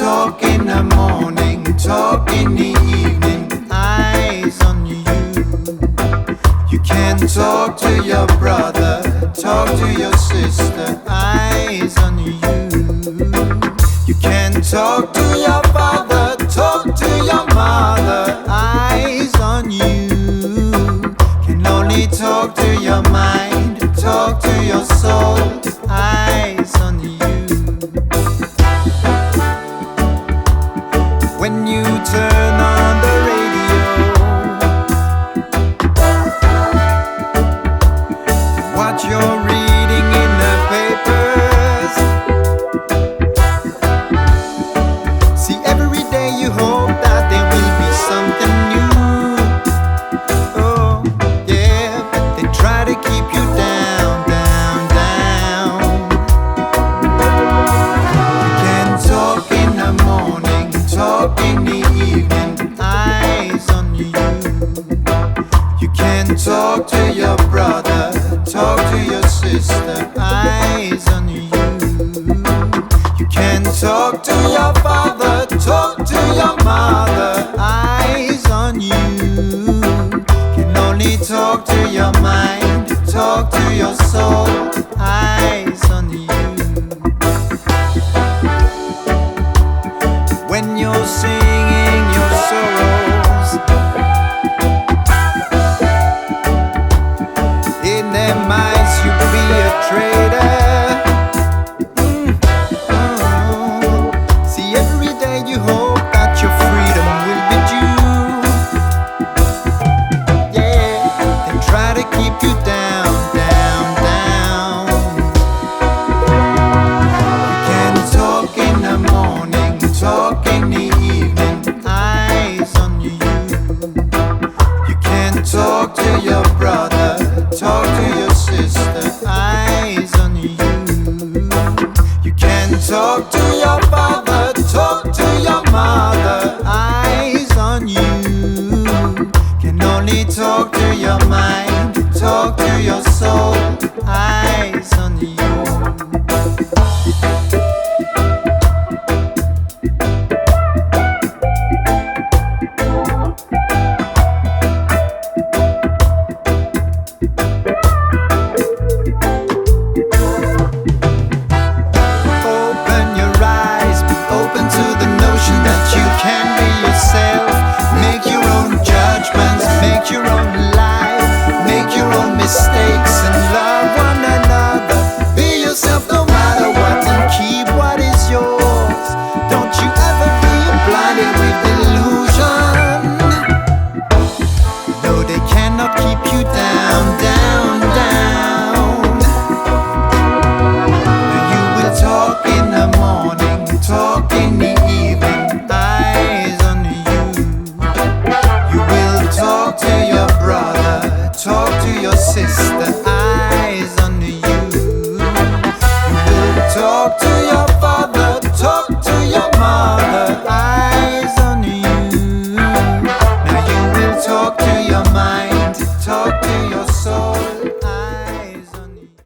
talk in the morning, talk in the evening, eyes on you. You can talk to your brother, talk to your sister, eyes on you. You can talk to your father, talk to your mother, eyes on you. Can only talk to your mind, talk to your soul, eyes on you. When you turn on the radio, what you're reading in the papers, see, every day you hope that there will be something new. Oh, yeah, but they try to keep you down, down, down. You can talk in the morning, talk in the evening, eyes on you. You can talk to your brother, talk to your sister, eyes on you. You can talk to your father, talk to your mother, eyes on you. Can only talk to your mind, talk to your soul, eyes on you. When you're singing your sorrows, in their minds you be a traitor. See, every day you hope that your freedom will be due. Yeah, they try to keep you down, down, down. You can talk in the morning, talk in the evening, eyes on you. You can talk to your brother, talk to your sister, eyes on you. You can talk to your father, talk to your mother, eyes on you. Can only talk to your mind, talk to your soul, eyes on you.